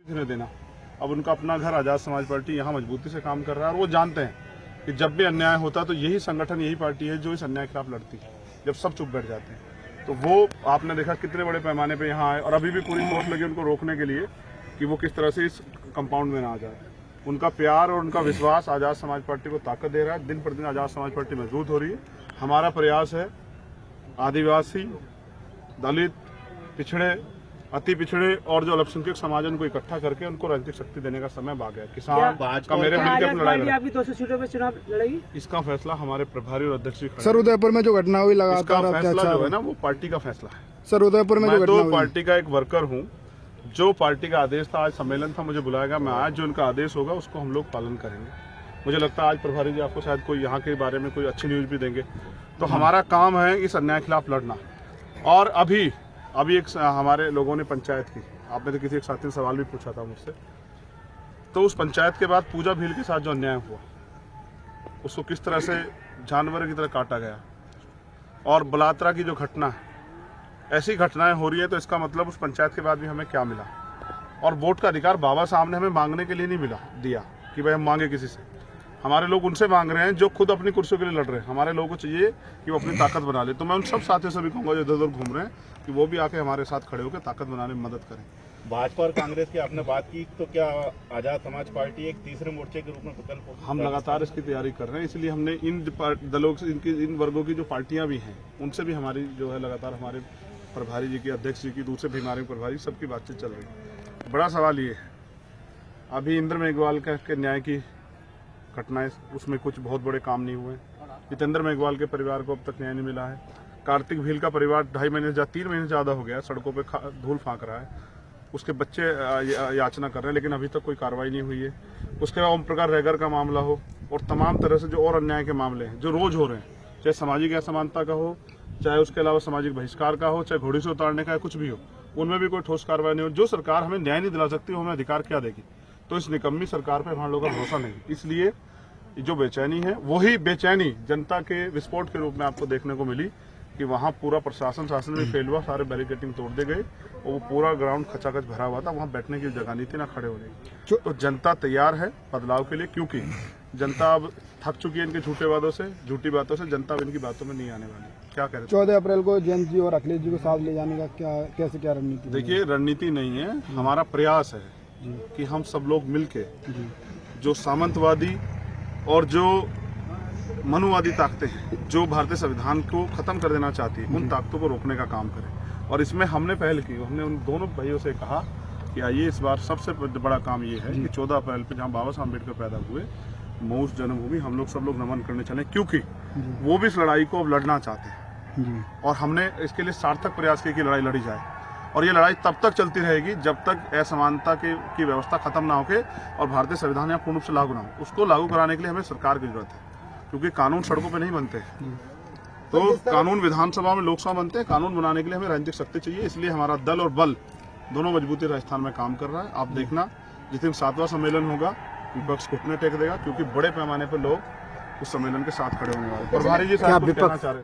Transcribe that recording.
देना। अब उनका अपना घर आजाद समाज पार्टी यहाँ मजबूती से काम कर रहा है और वो जानते हैं कि जब भी अन्याय होता है तो यही संगठन, यही पार्टी है जो इस अन्याय के खिलाफ लड़ती है। जब सब चुप बैठ जाते हैं तो वो आपने देखा कितने बड़े पैमाने पे यहाँ आए और अभी भी पूरी फोर्स लगी उनको रोकने के लिए कि वो किस तरह से इस कंपाउंड में ना आ जाए। उनका प्यार और उनका विश्वास आजाद समाज पार्टी को ताकत दे रहा है। दिन प्रतिदिन आजाद समाज पार्टी मजबूत हो रही है। हमारा प्रयास है आदिवासी, दलित, पिछड़े, अति पिछड़े और जो अल्पसंख्यक समाज है उनको इकट्ठा करके उनको राजनीतिक शक्ति देने का समय आ गया। किसान का मेरे मिलकर लड़ाई 200 सीटों पे चुनाव लड़ेगी। इसका फैसला हमारे प्रभारी और अध्यक्ष सर उदयपुर में जो घटना हुई लगातार फैसला जो है ना वो पार्टी का फैसला है। सर उदयपुर में जो घटना हुई, पार्टी का एक वर्कर हूँ। जो पार्टी का आदेश था, आज सम्मेलन था, मुझे बुलाया गया। मैं आज जो उनका आदेश होगा उसको हम लोग पालन करेंगे। मुझे लगता है आज प्रभारी जी आपको शायद कोई यहाँ के बारे में कोई अच्छी न्यूज भी देंगे। तो हमारा काम है इस अन्याय के खिलाफ लड़ना। और अभी एक हमारे लोगों ने पंचायत की, आपने तो किसी एक साथी ने सवाल भी पूछा था मुझसे, तो उस पंचायत के बाद पूजा भील के साथ जो अन्याय हुआ उसको किस तरह से जानवर की तरह काटा गया और बलात्रा की जो घटना है, ऐसी घटनाएं हो रही है तो इसका मतलब उस पंचायत के बाद भी हमें क्या मिला। और वोट का अधिकार बाबा साहब ने हमें मांगने के लिए नहीं दिया कि भाई हम मांगे किसी से। हमारे लोग उनसे मांग रहे हैं जो खुद अपनी कुर्सियों के लिए लड़ रहे हैं। हमारे लोगों को चाहिए कि वो अपनी ताकत बना ले। तो मैं उन सब साथियों से भी कहूँगा जो इधर उधर घूम रहे हैं कि वो भी आके हमारे साथ खड़े होकर ताकत बनाने में मदद करें। भाजपा और कांग्रेस की आपने बात की, तो क्या आजाद समाज पार्टी एक तीसरे मोर्चे के रूप में विकल्प? हम लगातार इसकी तैयारी कर रहे हैं, इसलिए हमने इन दलों इन वर्गों की जो पार्टियां भी हैं उनसे भी हमारी जो है लगातार हमारे प्रभारी जी की, अध्यक्ष जी की, दूसरे बीमारी प्रभारी सबकी बातचीत चल रही है। बड़ा सवाल ये है, अभी इंद्र मेघवाल के न्याय की घटनाएं, उसमें कुछ बहुत बड़े काम नहीं हुए। जितेंद्र मेघवाल के परिवार को अब तक न्याय नहीं मिला है। कार्तिक भील का परिवार 2.5 महीने से 3 महीने से ज़्यादा हो गया, सड़कों पे धूल फाँक रहा है। उसके बच्चे याचना कर रहे हैं लेकिन अभी तक कोई कार्रवाई नहीं हुई है। उसके बाद ओम प्रकाश रैगर का मामला हो और तमाम तरह से जो और अन्याय के मामले हैं जो रोज हो रहे हैं, चाहे सामाजिक असमानता का हो, चाहे उसके अलावा सामाजिक बहिष्कार का हो, चाहे घोड़ी से उतारने का, कुछ भी हो, उनमें भी कोई ठोस कार्रवाई नहीं हो। जो सरकार हमें न्याय नहीं दिला सकती वो हमें अधिकार क्या देगी? तो इस निकम्मी सरकार पर हमारे लोगों का भरोसा नहीं। इसलिए जो बेचैनी है वही बेचैनी जनता के विस्फोट के रूप में आपको देखने को मिली कि वहाँ पूरा प्रशासन भी फेल हुआ, सारे बैरिकेडिंग तोड़ दे गए और वो पूरा ग्राउंड खचाखच भरा हुआ था। वहाँ बैठने की जगह नहीं थी, ना खड़े होने की। तो जनता तैयार है बदलाव के लिए, क्योंकि जनता अब थक चुकी है इनके झूठे वादों से, झूठी बातों से। जनता अब इनकी बातों में नहीं आने वाली। क्या कह रहे हैं? 14 अप्रैल को जयंत जी और अखिलेश जी को साथ ले जाने का क्या रणनीति? देखिए, रणनीति नहीं है, हमारा प्रयास है कि हम सब लोग मिलके जो सामंतवादी और जो मनुवादी ताकतें हैं जो भारतीय संविधान को खत्म कर देना चाहती है, उन ताकतों को रोकने का काम करें। और इसमें हमने पहल की। हमने उन दोनों भाइयों से कहा कि आइए, इस बार सबसे बड़ा काम ये है कि 14 अप्रैल पे जहाँ बाबा साहब अम्बेडकर पैदा हुए, मऊ जन्मभूमि, हम लोग सब लोग नमन करने चले, क्योंकि वो भी इस लड़ाई को अब लड़ना चाहते हैं। और हमने इसके लिए सार्थक प्रयास किए कि लड़ाई लड़ी जाए। और ये लड़ाई तब तक चलती रहेगी जब तक असमानता की व्यवस्था खत्म ना होके और भारतीय संविधान यहाँ पूर्ण रूप से लागू ना हो। उसको लागू कराने के लिए हमें सरकार की जरूरत है, क्योंकि कानून सड़कों पे नहीं बनते। तो कानून विधानसभा में, लोकसभा बनते हैं। कानून बनाने के लिए हमें राजनीतिक शक्ति चाहिए। इसलिए हमारा दल और बल दोनों मजबूती राजस्थान में काम कर रहा है। आप देखना, जिस दिन 7वां सम्मेलन होगा, विपक्ष घुटने टेक देगा, क्योंकि बड़े पैमाने पर लोग उस सम्मेलन के साथ खड़े होने वाले। प्रभारी जी साहब कुछ कहना चाह रहे हैं।